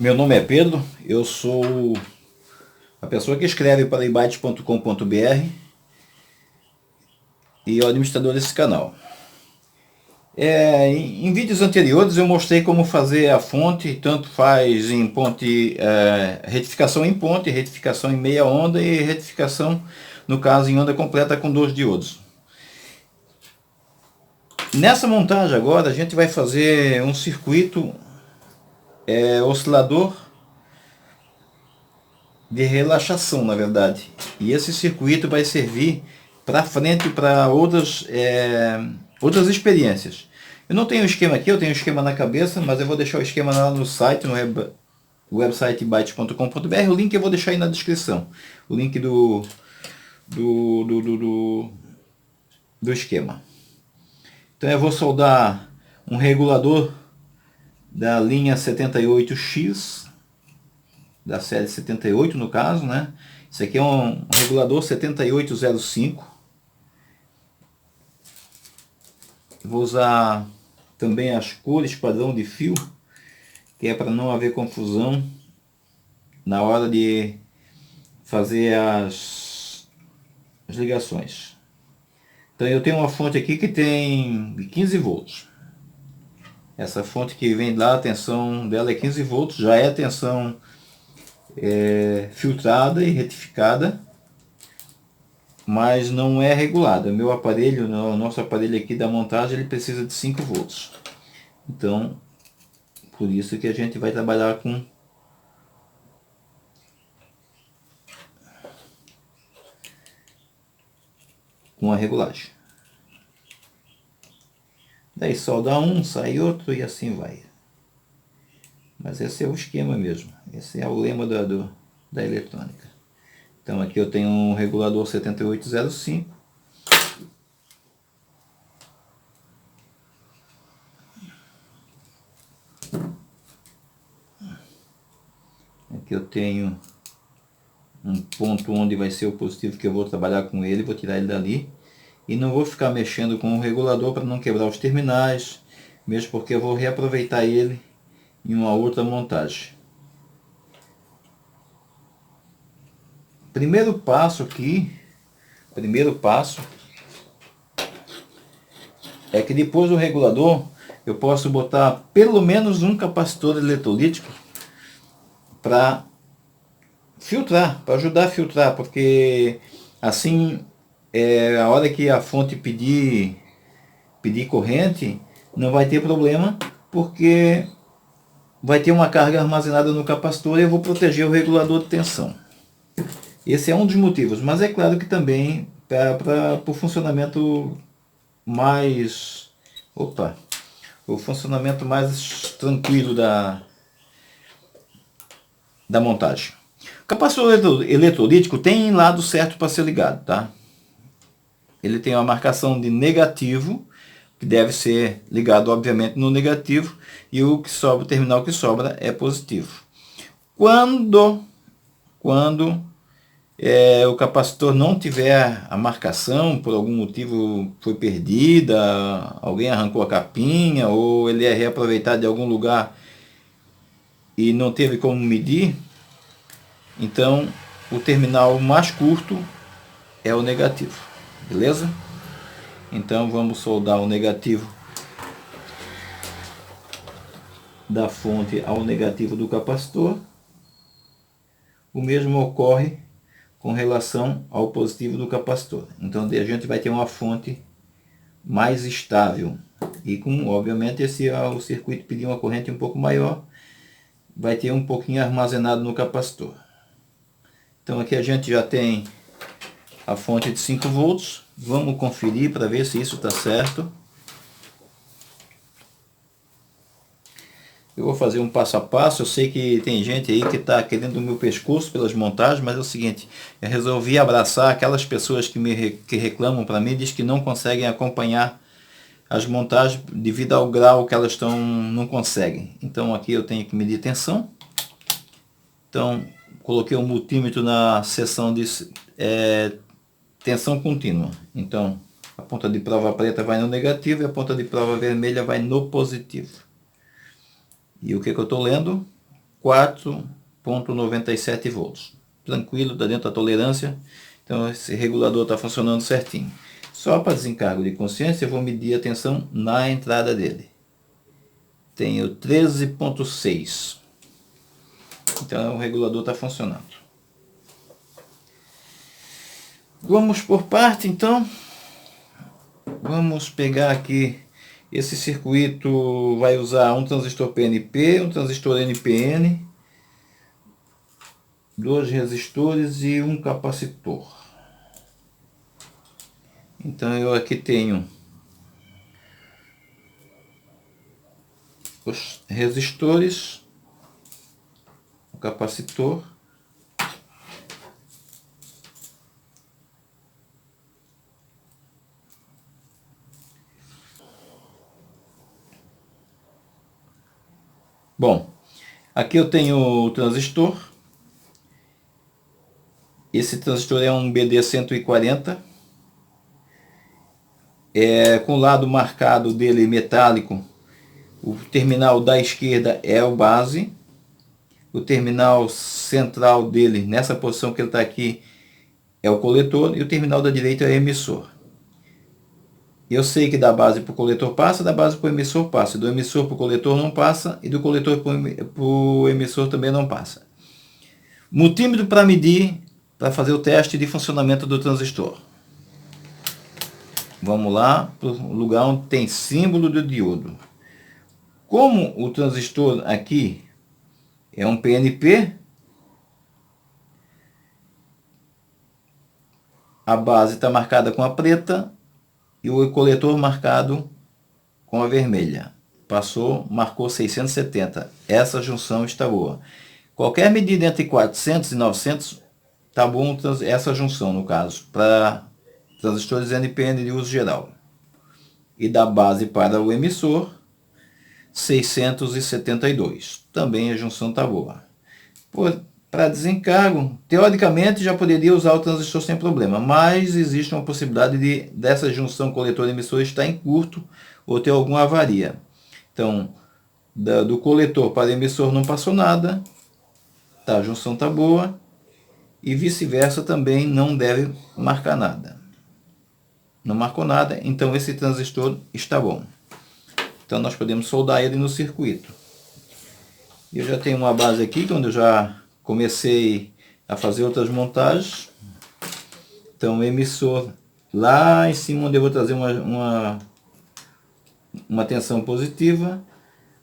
Meu nome é Pedro, eu sou a pessoa que escreve para ibite.com.br e o administrador desse canal. Em vídeos anteriores eu mostrei como fazer a fonte, tanto faz em ponte, retificação em ponte, retificação em meia onda e retificação, no caso, em onda completa com 2 diodos. Nessa montagem agora a gente vai fazer um circuito oscilador de relaxação, na verdade. E esse circuito vai servir para frente para outras experiências. Eu não tenho o esquema aqui, eu tenho o esquema na cabeça, mas eu vou deixar o esquema lá no site, no website ibite.com.br. O link eu vou deixar aí na descrição. O link do esquema. Então eu vou soldar um regulador da linha 78X, da série 78 no caso, né? Isso aqui é um regulador 7805. Vou usar também as cores padrão de fio, que é para não haver confusão na hora de fazer as ligações. Então eu tenho uma fonte aqui que tem 15 volts. Essa fonte que vem lá, a tensão dela é 15 volts, já é tensão filtrada e retificada, mas não é regulada. O meu aparelho, o nosso aparelho aqui da montagem, ele precisa de 5 volts. Então, por isso que a gente vai trabalhar com a regulagem. Daí solda um, sai outro e assim vai. Mas esse é o esquema mesmo. Esse é o lema da eletrônica. Então aqui eu tenho um regulador 7805. Aqui eu tenho um ponto onde vai ser o positivo que eu vou trabalhar com ele. Vou tirar ele dali. E não vou ficar mexendo com o regulador para não quebrar os terminais. Mesmo porque eu vou reaproveitar ele em uma outra montagem. Primeiro passo é que depois do regulador eu posso botar pelo menos um capacitor eletrolítico para filtrar, para ajudar a filtrar, porque assim a hora que a fonte pedir corrente não vai ter problema, porque vai ter uma carga armazenada no capacitor e eu vou proteger o regulador de tensão. Esse é um dos motivos, mas é claro que também para o funcionamento mais tranquilo da montagem. O capacitor eletrolítico tem lado certo para ser ligado, tá? Ele tem uma marcação de negativo, que deve ser ligado obviamente no negativo, e o terminal que sobra é positivo. Quando o capacitor não tiver a marcação, por algum motivo foi perdida, alguém arrancou a capinha, ou ele é reaproveitado de algum lugar e não teve como medir, então o terminal mais curto é o negativo, beleza? Então vamos soldar o negativo da fonte ao negativo do capacitor. O mesmo ocorre com relação ao positivo do capacitor. Então a gente vai ter uma fonte mais estável. E com, obviamente, o circuito pedir uma corrente um pouco maior, vai ter um pouquinho armazenado no capacitor. Então aqui a gente já tem a fonte de 5 volts. Vamos conferir para ver se isso está certo. Eu vou fazer um passo a passo. Eu sei que tem gente aí que está querendo o meu pescoço pelas montagens, mas é o seguinte, eu resolvi abraçar aquelas pessoas que reclamam para mim, diz que não conseguem acompanhar as montagens devido ao grau que elas não conseguem. Então aqui eu tenho que medir tensão. Então coloquei um multímetro na seção de tensão contínua. Então a ponta de prova preta vai no negativo e a ponta de prova vermelha vai no positivo. E o que eu estou lendo? 4,97 volts. Tranquilo, está dentro da tolerância. Então esse regulador está funcionando certinho. Só para desencargo de consciência, eu vou medir a tensão na entrada dele. Tenho 13,6. Então o regulador está funcionando. Vamos por parte então. Vamos pegar aqui. Esse circuito vai usar um transistor PNP, um transistor NPN, 2 resistores e um capacitor. Então eu aqui tenho os resistores, o capacitor, bom, aqui eu tenho o transistor. Esse transistor é um BD140, com o lado marcado dele metálico. O terminal da esquerda é o base, o terminal central dele, nessa posição que ele está aqui, é o coletor, e o terminal da direita é o emissor. Eu sei que da base para o coletor passa, da base para o emissor passa, do emissor para o coletor não passa, e do coletor para o emissor também não passa. Multímetro para medir, para fazer o teste de funcionamento do transistor. Vamos lá para o lugar onde tem símbolo do diodo. Como o transistor aqui é um PNP, a base está marcada com a preta e o coletor marcado com a vermelha. Passou, marcou 670. Essa junção está boa. Qualquer medida entre 400 e 900 está bom, essa junção no caso, para transistores NPN de uso geral. E da base para o emissor, 672. Também a junção está boa. Para desencargo, teoricamente já poderia usar o transistor sem problema, mas existe uma possibilidade dessa junção coletor-emissor estar em curto ou ter alguma avaria. Então, do coletor para o emissor não passou nada, tá, a junção está boa, e vice-versa também não deve marcar nada. Não marcou nada, então esse transistor está bom. Então nós podemos soldar ele no circuito. Eu já tenho uma base aqui, quando eu já comecei a fazer outras montagens. Então o emissor lá em cima, onde eu vou trazer uma tensão positiva.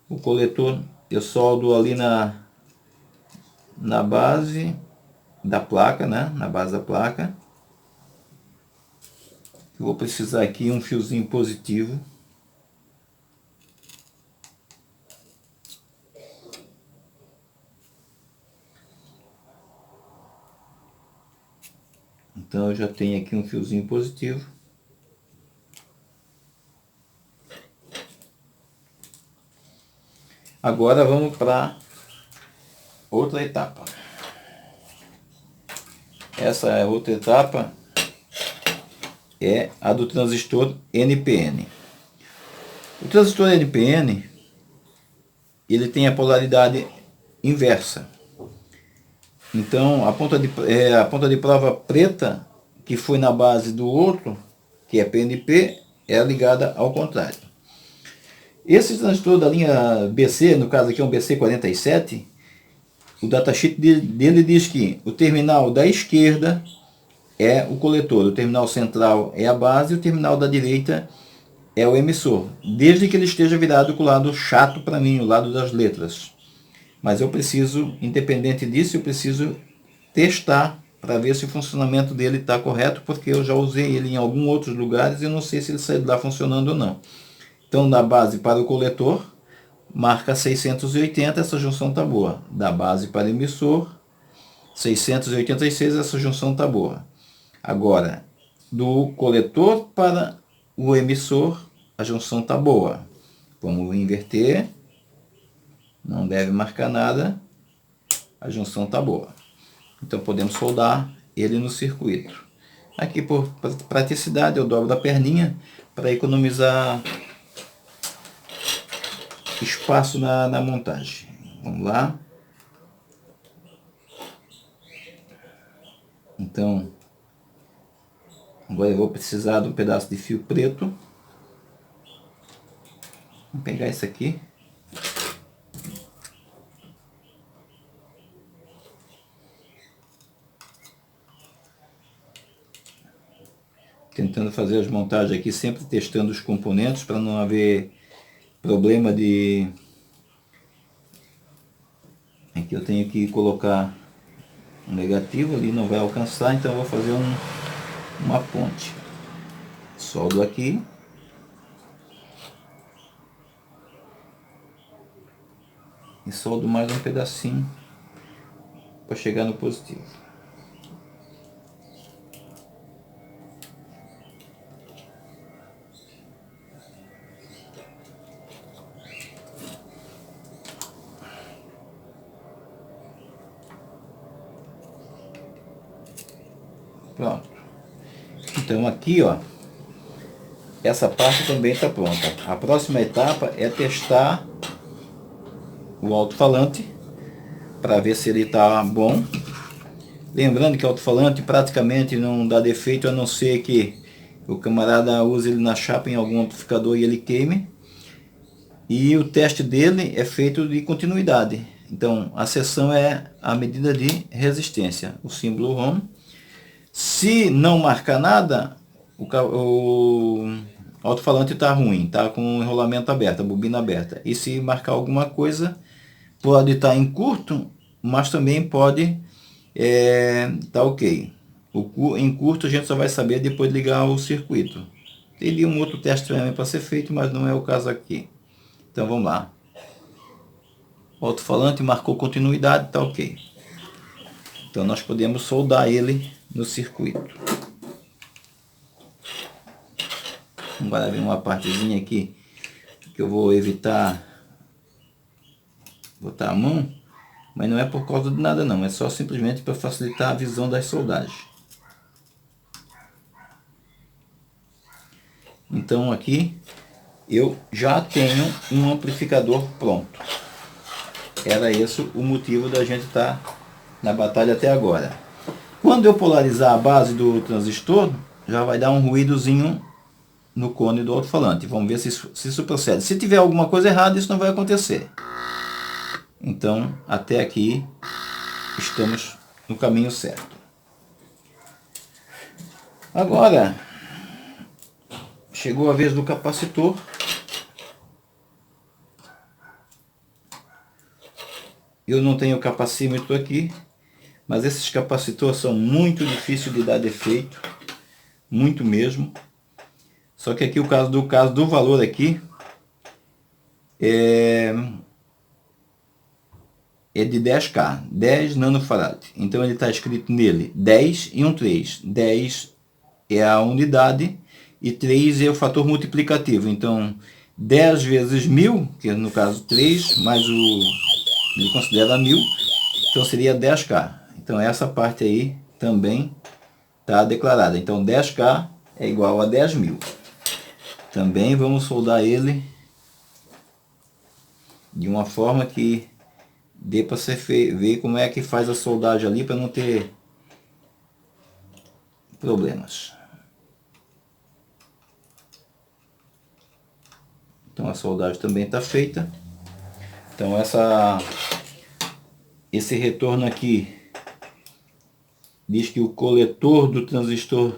O coletor eu soldo ali na base da placa, né? Na base da placa. Eu vou precisar aqui um fiozinho positivo. Então eu já tenho aqui um fiozinho positivo. Agora vamos para outra etapa. Essa outra etapa é a do transistor NPN. O transistor NPN, ele tem a polaridade inversa. Então a ponta de prova preta, que foi na base do outro, que é PNP, é ligada ao contrário. Esse transistor da linha BC, no caso aqui é um BC47, o datasheet dele diz que o terminal da esquerda é o coletor, o terminal central é a base e o terminal da direita é o emissor, desde que ele esteja virado com o lado chato para mim, o lado das letras. Mas eu preciso, independente disso, eu preciso testar para ver se o funcionamento dele está correto, porque eu já usei ele em alguns outros lugares e não sei se ele sai de lá funcionando ou não. Então, da base para o coletor, marca 680, essa junção está boa. Da base para o emissor, 686, essa junção está boa. Agora, do coletor para o emissor, a junção está boa. Vamos inverter. Não deve marcar nada. A junção está boa. Então podemos soldar ele no circuito. Aqui por praticidade eu dobro a perninha para economizar espaço na montagem. Vamos lá. Então, agora eu vou precisar de um pedaço de fio preto. Vou pegar esse aqui. Tentando fazer as montagens aqui, sempre testando os componentes para não haver problema de... Aqui eu tenho que colocar um negativo, ali não vai alcançar, então eu vou fazer uma ponte. Soldo aqui. E soldo mais um pedacinho para chegar no positivo. Pronto. Então aqui, ó, essa parte também está pronta. A próxima etapa é testar o alto-falante para ver se ele está bom. Lembrando que o alto-falante praticamente não dá defeito, a não ser que o camarada use ele na chapa em algum amplificador e ele queime. E o teste dele é feito de continuidade. Então a seção é a medida de resistência, o símbolo ROM. Se não marcar nada, o alto-falante está ruim, está com o enrolamento aberto, a bobina aberta. E se marcar alguma coisa, pode estar em curto, mas também pode estar ok. Em curto a gente só vai saber depois de ligar o circuito. Teria um outro teste também para ser feito, mas não é o caso aqui. Então vamos lá. O alto-falante marcou continuidade, está ok. Então nós podemos soldar ele no circuito. Agora vem uma partezinha aqui que eu vou evitar botar a mão, mas não é por causa de nada não, é só simplesmente para facilitar a visão das soldagens. Então aqui eu já tenho um amplificador pronto. Era esse o motivo da gente estar na batalha até agora. Quando eu polarizar a base do transistor, já vai dar um ruídozinho no cone do alto-falante. Vamos ver se isso procede. Se tiver alguma coisa errada, isso não vai acontecer. Então, até aqui, estamos no caminho certo. Agora, chegou a vez do capacitor. Eu não tenho capacímetro aqui, mas esses capacitores são muito difíceis de dar defeito, muito mesmo. Só que aqui o caso do valor aqui é de 10K, 10 nanofarad. Então ele está escrito nele 10 e um 3. 10 é a unidade e 3 é o fator multiplicativo. Então 10 vezes 1000, que no caso 3, mais ele considera 1000, então seria 10K. Então essa parte aí também está declarada. Então 10K é igual a 10.000. Também vamos soldar ele de uma forma que dê para você ver como é que faz a soldagem ali para não ter problemas. Então a soldagem também está feita. Então esse retorno aqui diz que o coletor do transistor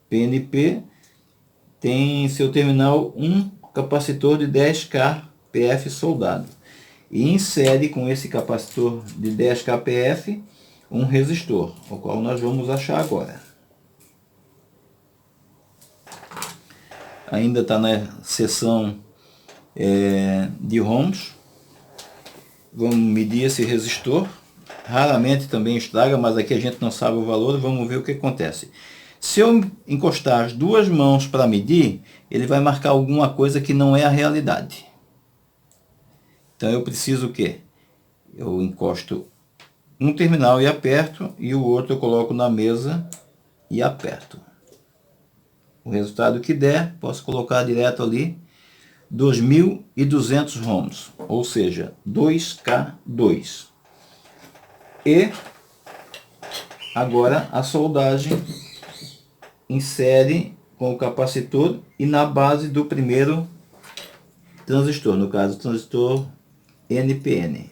PNP tem em seu terminal um capacitor de 10K PF soldado. E insere com esse capacitor de 10K PF um resistor, o qual nós vamos achar agora. Ainda está na seção de ROMs. Vamos medir esse resistor. Raramente também estraga, mas aqui a gente não sabe o valor. Vamos ver o que acontece. Se eu encostar as duas mãos para medir, ele vai marcar alguma coisa que não é a realidade. Então eu preciso o quê? Eu encosto um terminal e aperto, e o outro eu coloco na mesa e aperto. O resultado que der, posso colocar direto ali, 2.200 ohms, ou seja, 2K2. E Agora a soldagem insere com o capacitor e na base do primeiro transistor, no caso o transistor NPN.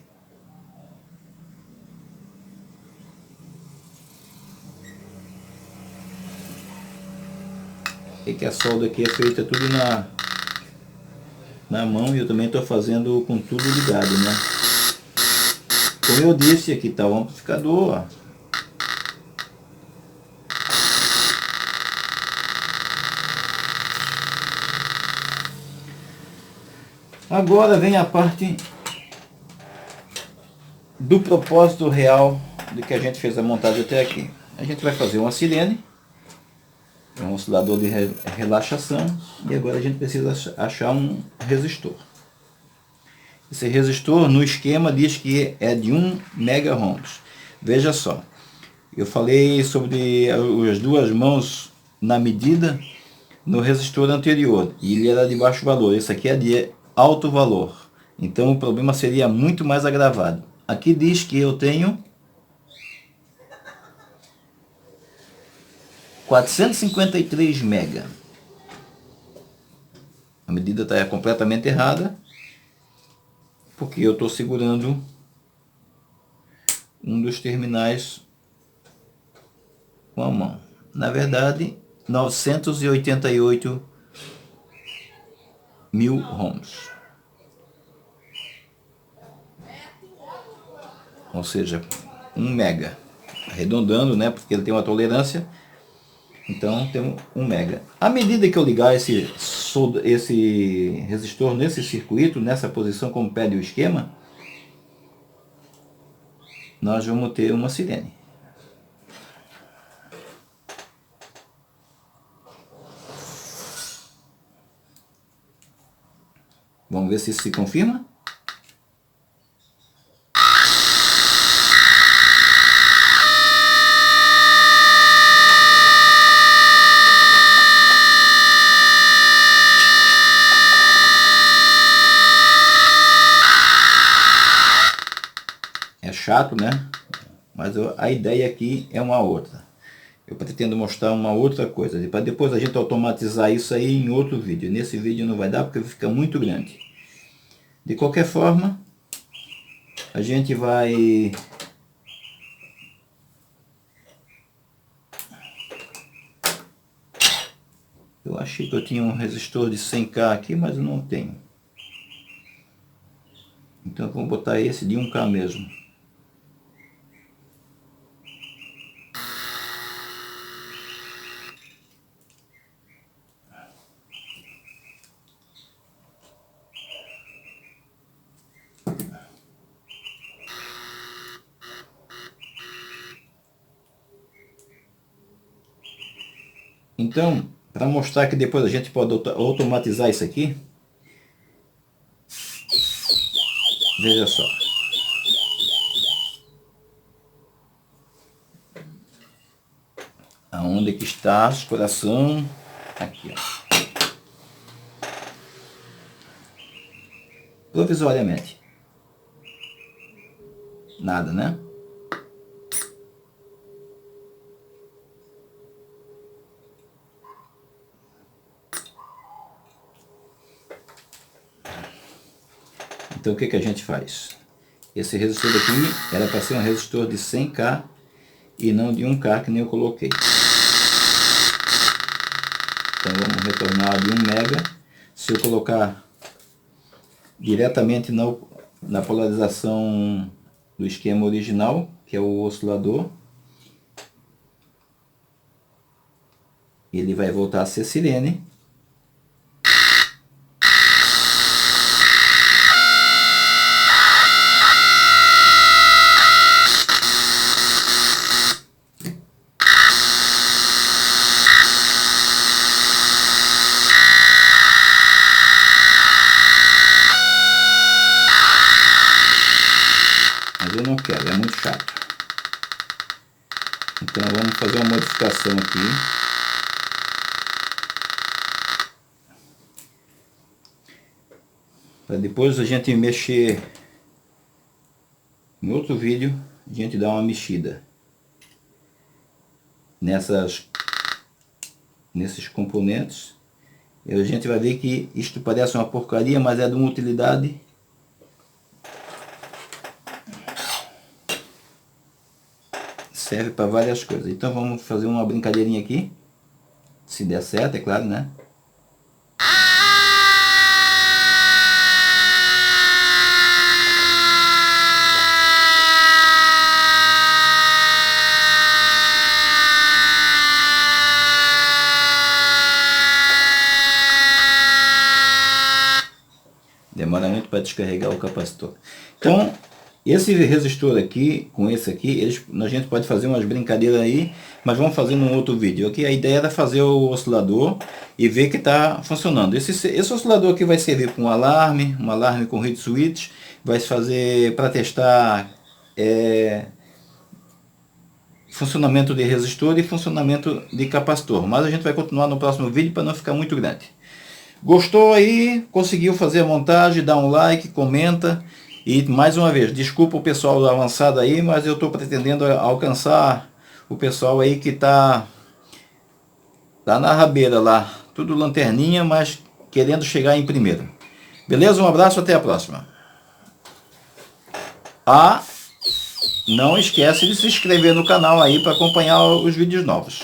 E que a solda aqui é feita tudo na mão, e eu também estou fazendo com tudo ligado, né? Como eu disse, aqui está o amplificador, ó. Agora vem a parte do propósito real do que a gente fez a montagem até aqui. A gente vai fazer uma sirene, um oscilador de relaxação, e agora a gente precisa achar um resistor. Esse resistor no esquema diz que é de 1 MHz. Veja só, eu falei sobre as duas mãos na medida no resistor anterior, e ele era de baixo valor. Esse aqui é de alto valor, então o problema seria muito mais agravado. Aqui diz que eu tenho 453 mega. A medida está completamente errada, porque eu estou segurando um dos terminais com a mão. Na verdade, 988 mil ohms. Ou seja, 1 mega. Arredondando, né? Porque ele tem uma tolerância. Então tem 1 mega. À medida que eu ligar esse resistor nesse circuito, nessa posição como pede o esquema, nós vamos ter uma sirene. Vamos ver se isso se confirma. É chato, né? Mas a ideia aqui é uma outra. Eu pretendo mostrar uma outra coisa, para depois a gente automatizar isso aí em outro vídeo. Nesse vídeo não vai dar porque fica muito grande. De qualquer forma, a gente vai eu achei que eu tinha um resistor de 100K aqui, mas eu não tenho. Então eu vou botar esse de 1K mesmo. Então, para mostrar que depois a gente pode automatizar isso aqui, veja só. Aonde que está o coração? Aqui, ó. Provisoriamente. Nada, né? Então o que a gente faz? Esse resistor daqui era para ser um resistor de 100K e não de 1K que nem eu coloquei. Então vamos retornar de 1 mega. Se eu colocar diretamente na polarização do esquema original, que é o oscilador, ele vai voltar a ser sirene. Mas eu não quero, é muito chato. Então vamos fazer uma modificação aqui. Para depois a gente mexer em outro vídeo, a gente dá uma mexida. nesses componentes. E a gente vai ver que isto parece uma porcaria, mas é de uma utilidade. Serve para várias coisas. Então vamos fazer uma brincadeirinha aqui. Se der certo, é claro, né? Demora muito para descarregar o capacitor. Então, esse resistor aqui, com esse aqui, a gente pode fazer umas brincadeiras aí, mas vamos fazer num outro vídeo. Aqui a ideia era fazer o oscilador e ver que está funcionando. Esse oscilador aqui vai servir para um alarme com reed switch, vai fazer para testar funcionamento de resistor e funcionamento de capacitor. Mas a gente vai continuar no próximo vídeo para não ficar muito grande. Gostou aí? Conseguiu fazer a montagem? Dá um like, comenta. E mais uma vez, desculpa o pessoal avançado aí, mas eu estou pretendendo alcançar o pessoal aí que está na rabeira lá. Tudo lanterninha, mas querendo chegar em primeiro. Beleza? Um abraço, até a próxima. Não esquece de se inscrever no canal aí para acompanhar os vídeos novos.